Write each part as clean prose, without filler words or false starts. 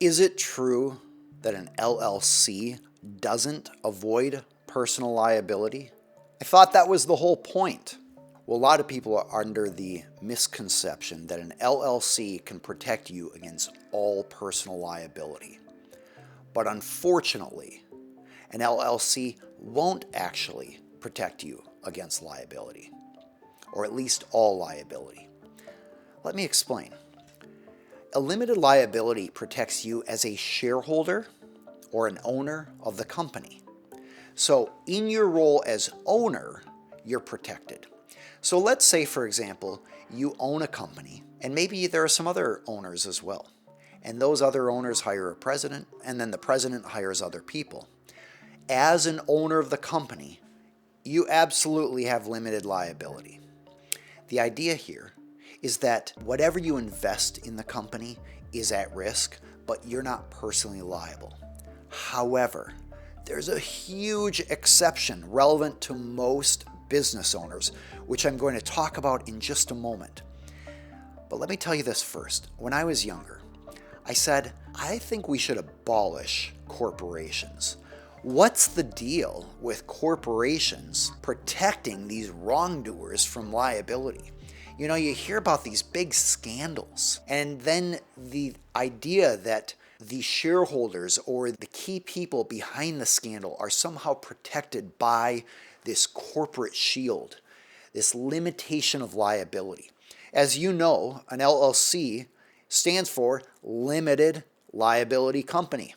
Is it true that an LLC doesn't avoid personal liability? I thought that was the whole point. Well, a lot of people are under the misconception that an LLC can protect you against all personal liability. But unfortunately, an LLC won't actually protect you against liability, or at least all liability. Let me explain. A limited liability protects you as a shareholder or an owner of the company. So in your role as owner, you're protected. So let's say, for example, you own a company, and maybe there are some other owners as well. And those other owners hire a president, and then the president hires other people. As an owner of the company, you absolutely have limited liability. The idea here is that whatever you invest in the company is at risk, but you're not personally liable. However, there's a huge exception relevant to most business owners, which I'm going to talk about in just a moment. But let me tell you this first. When I was younger, I said, I think we should abolish corporations. What's the deal with corporations protecting these wrongdoers from liability? You know, you hear about these big scandals, and then the idea that the shareholders or the key people behind the scandal are somehow protected by this corporate shield, this limitation of liability. As you know, an LLC stands for Limited Liability Company.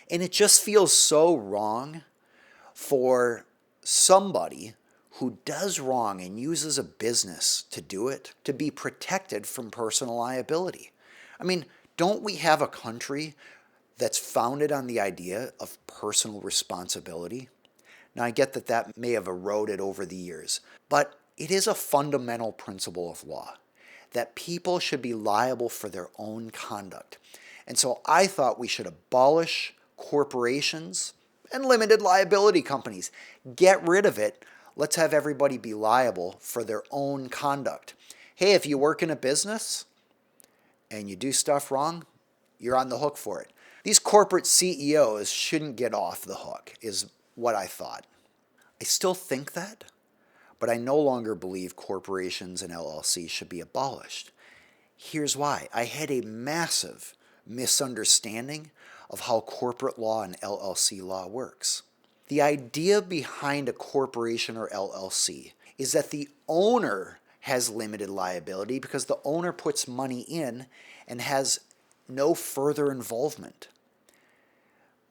And it just feels so wrong for somebody who does wrong and uses a business to do it to be protected from personal liability. I mean, don't we have a country that's founded on the idea of personal responsibility? Now, I get that that may have eroded over the years, but it is a fundamental principle of law that people should be liable for their own conduct. And so I thought we should abolish corporations and limited liability companies. Get rid of it. Let's have everybody be liable for their own conduct. Hey, if you work in a business and you do stuff wrong, you're on the hook for it. These corporate CEOs shouldn't get off the hook, is what I thought. I still think that, but I no longer believe corporations and LLCs should be abolished. Here's why. I had a massive misunderstanding of how corporate law and LLC law works. The idea behind a corporation or LLC is that the owner has limited liability because the owner puts money in and has no further involvement.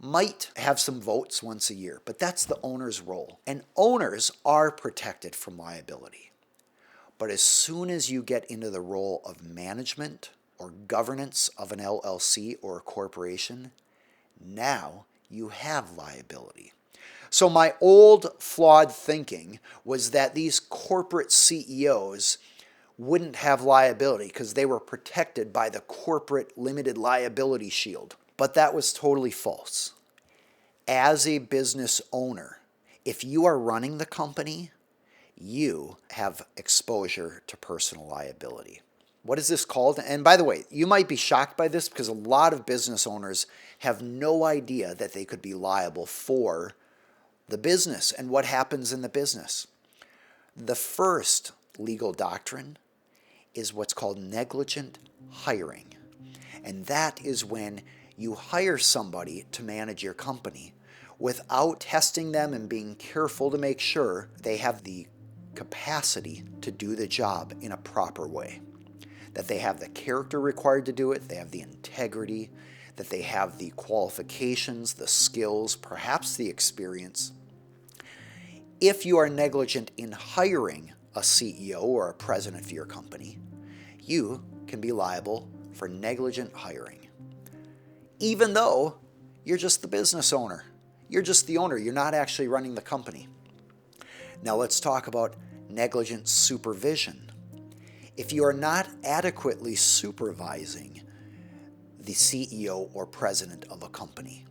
Might have some votes once a year, but that's the owner's role. And owners are protected from liability. But as soon as you get into the role of management or governance of an LLC or a corporation, now you have liability. So my old flawed thinking was that these corporate CEOs wouldn't have liability because they were protected by the corporate limited liability shield. But that was totally false. As a business owner, if you are running the company, you have exposure to personal liability. What is this called? And by the way, you might be shocked by this because a lot of business owners have no idea that they could be liable for the business and what happens in the business. The first legal doctrine is what's called negligent hiring. And that is when you hire somebody to manage your company without testing them and being careful to make sure they have the capacity to do the job in a proper way. That they have the character required to do it, they have the integrity, that they have the qualifications, the skills, perhaps the experience. If you are negligent in hiring a CEO or a president for your company, you can be liable for negligent hiring. Even though you're just the business owner. You're just the owner. You're not actually running the company. Now let's talk about negligent supervision. If you are not adequately supervising the CEO or president of a company,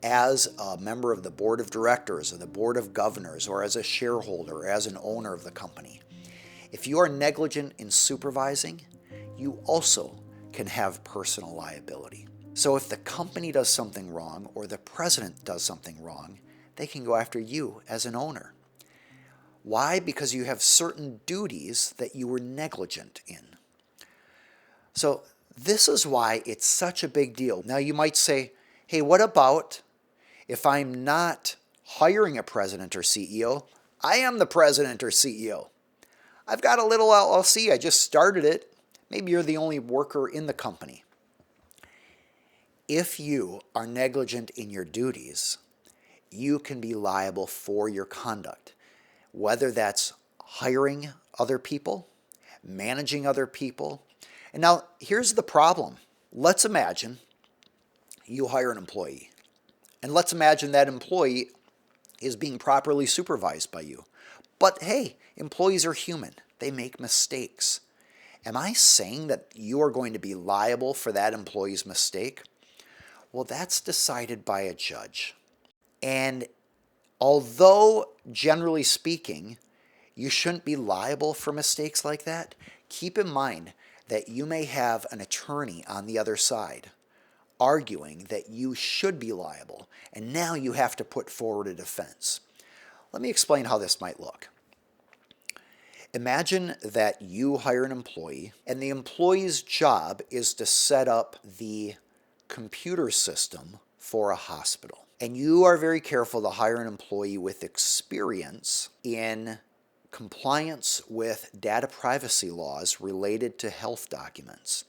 as a member of the board of directors or the board of governors or as a shareholder or as an owner of the company, if you are negligent in supervising, you also can have personal liability. So if the company does something wrong or the president does something wrong, they can go after you as an owner. Why? Because you have certain duties that you were negligent in. So this is why it's such a big deal. Now you might say, hey, what about if I'm not hiring a president or CEO? I am the president or CEO. I've got a little LLC. I just started it. Maybe you're the only worker in the company. If you are negligent in your duties, you can be liable for your conduct, whether that's hiring other people, managing other people. And now here's the problem. Let's imagine you hire an employee, and let's imagine that employee is being properly supervised by you. But hey, employees are human. They make mistakes. Am I saying that you are going to be liable for that employee's mistake? Well, that's decided by a judge. And although, generally speaking, you shouldn't be liable for mistakes like that, keep in mind that you may have an attorney on the other side arguing that you should be liable, and now you have to put forward a defense. Let me explain how this might look. Imagine that you hire an employee, and the employee's job is to set up the computer system for a hospital. And you are very careful to hire an employee with experience in compliance with data privacy laws related to health documents.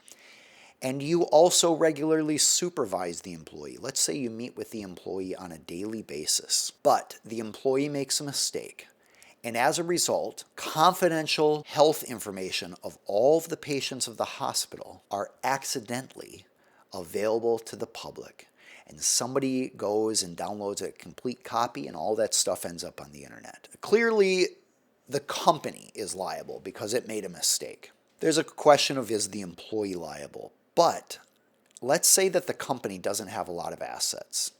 And you also regularly supervise the employee. Let's say you meet with the employee on a daily basis, but the employee makes a mistake. And as a result, confidential health information of all of the patients of the hospital are accidentally available to the public. And somebody goes and downloads a complete copy, and all that stuff ends up on the internet. Clearly, the company is liable because it made a mistake. There's a question of, is the employee liable? But let's say that the company doesn't have a lot of assets.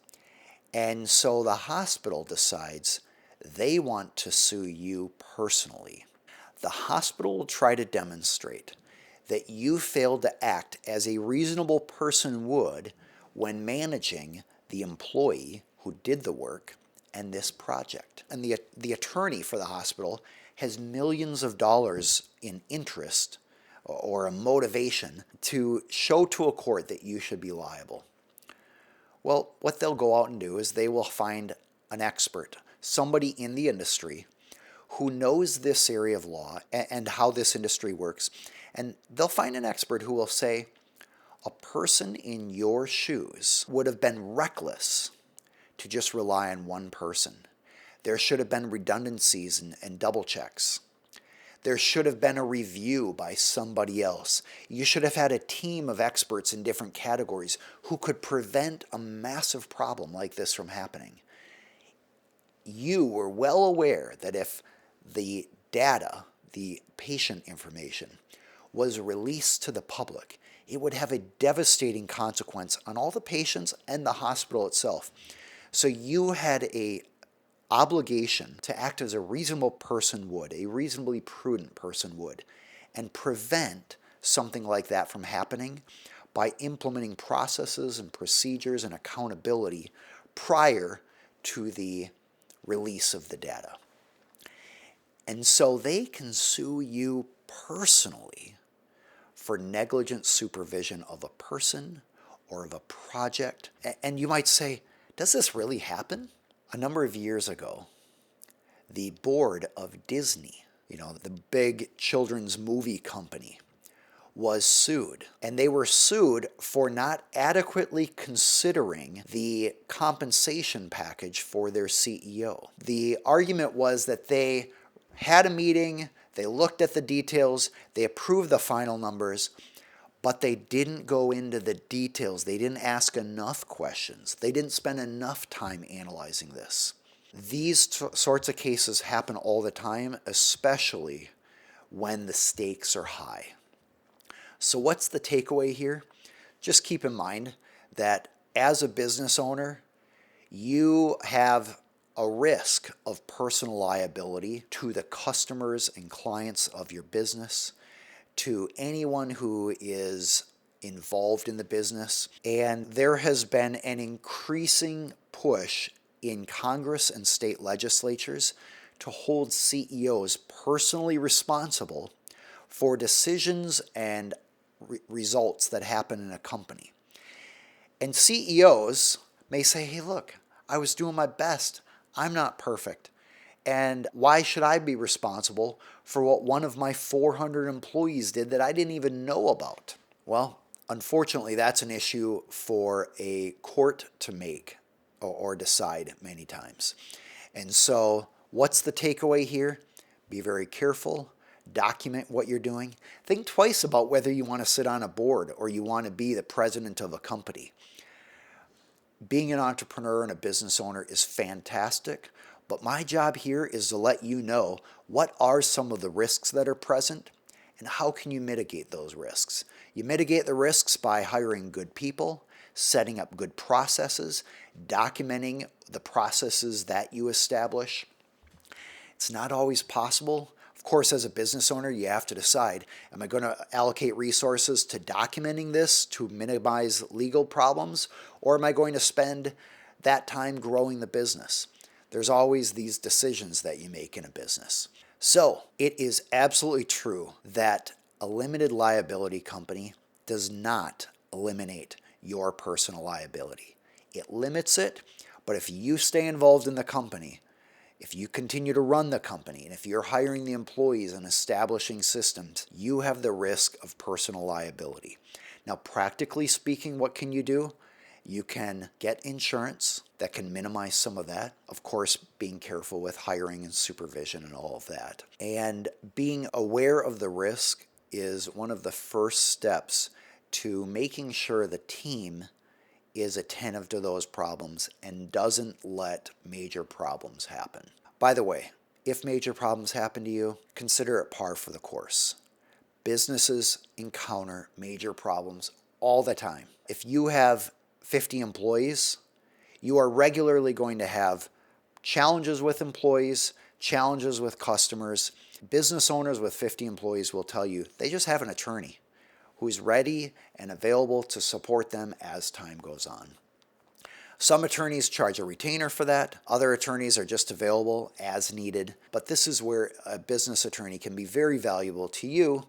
And so the hospital decides they want to sue you personally. The hospital will try to demonstrate that you failed to act as a reasonable person would when managing the employee who did the work and this project. And the attorney for the hospital has millions of dollars in interest or a motivation to show to a court that you should be liable. Well, what they'll go out and do is they will find an expert, somebody in the industry who knows this area of law and how this industry works, and they'll find an expert who will say, a person in your shoes would have been reckless to just rely on one person. There should have been redundancies and double checks. There should have been a review by somebody else. You should have had a team of experts in different categories who could prevent a massive problem like this from happening. You were well aware that if the data, the patient information, was released to the public, it would have a devastating consequence on all the patients and the hospital itself. So you had a obligation to act as a reasonable person would, a reasonably prudent person would, and prevent something like that from happening by implementing processes and procedures and accountability prior to the release of the data. And so they can sue you personally for negligent supervision of a person or of a project. And you might say, does this really happen? A number of years ago, the board of Disney, the big children's movie company, was sued. And they were sued for not adequately considering the compensation package for their CEO. The argument was that they had a meeting, they looked at the details, they approved the final numbers, but they didn't go into the details. They didn't ask enough questions. They didn't spend enough time analyzing this. These sorts of cases happen all the time, especially when the stakes are high. So what's the takeaway here? Just keep in mind that as a business owner, you have a risk of personal liability to the customers and clients of your business, to anyone who is involved in the business. And there has been an increasing push in Congress and state legislatures to hold CEOs personally responsible for decisions and results that happen in a company. And CEOs may say, hey, look, I was doing my best. I'm not perfect. And why should I be responsible for what one of my 400 employees did that I didn't even know about? Well, unfortunately, that's an issue for a court to make or decide many times. And so what's the takeaway here? Be very careful. Document what you're doing. Think twice about whether you want to sit on a board or you want to be the president of a company. Being an entrepreneur and a business owner is fantastic, but my job here is to let you know what are some of the risks that are present and how can you mitigate those risks. You mitigate the risks by hiring good people, setting up good processes, documenting the processes that you establish. It's not always possible. Of course, as a business owner, you have to decide, am I going to allocate resources to documenting this to minimize legal problems, or am I going to spend that time growing the business? There's always these decisions that you make in a business. So it is absolutely true that a limited liability company does not eliminate your personal liability. It limits it, but if you stay involved in the company, if you continue to run the company, and if you're hiring the employees and establishing systems, you have the risk of personal liability. Now, practically speaking, what can you do? You can get insurance that can minimize some of that. Of course, being careful with hiring and supervision and all of that. And being aware of the risk is one of the first steps to making sure the team is attentive to those problems and doesn't let major problems happen. By the way, if major problems happen to you, consider it par for the course. Businesses encounter major problems all the time. If you have 50 employees, you are regularly going to have challenges with employees, challenges with customers. Business owners with 50 employees will tell you they just have an attorney who's ready and available to support them as time goes on. Some attorneys charge a retainer for that. Other attorneys are just available as needed. But this is where a business attorney can be very valuable to you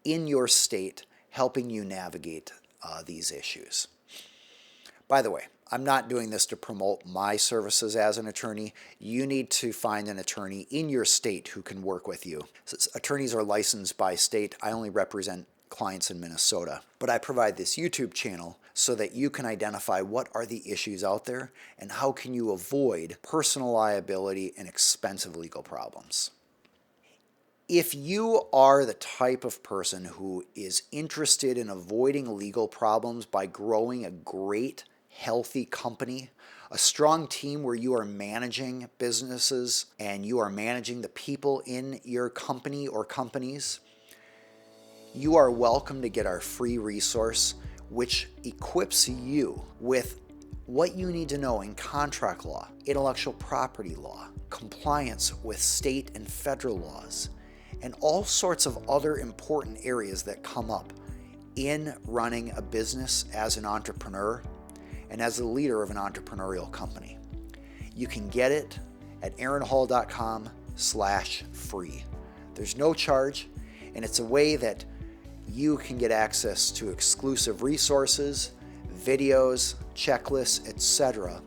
in your state, helping you navigate these issues. By the way, I'm not doing this to promote my services as an attorney. You need to find an attorney in your state who can work with you. Since attorneys are licensed by state, I only represent clients in Minnesota. But I provide this YouTube channel so that you can identify what are the issues out there and how can you avoid personal liability and expensive legal problems. If you are the type of person who is interested in avoiding legal problems by growing a great, healthy company, a strong team where you are managing businesses and you are managing the people in your company or companies, you are welcome to get our free resource, which equips you with what you need to know in contract law, intellectual property law, compliance with state and federal laws, and all sorts of other important areas that come up in running a business as an entrepreneur and as the leader of an entrepreneurial company. You can get it at aaronhall.com/free. There's no charge, and it's a way that you can get access to exclusive resources, videos, checklists, etc.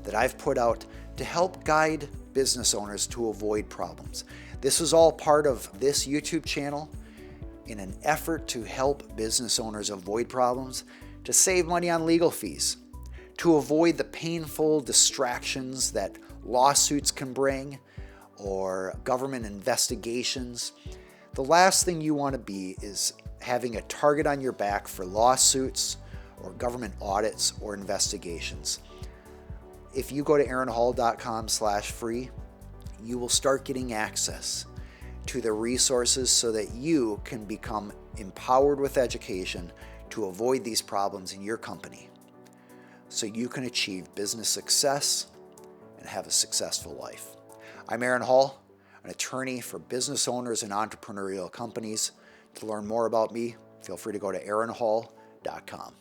that I've put out to help guide business owners to avoid problems. This is all part of this YouTube channel in an effort to help business owners avoid problems, to save money on legal fees, to avoid the painful distractions that lawsuits can bring or government investigations. The last thing you want to be is having a target on your back for lawsuits or government audits or investigations. If you go to aaronhall.com/free, you will start getting access to the resources so that you can become empowered with education to avoid these problems in your company, so you can achieve business success and have a successful life. I'm Aaron Hall, an attorney for business owners and entrepreneurial companies. To learn more about me, feel free to go to aaronhall.com.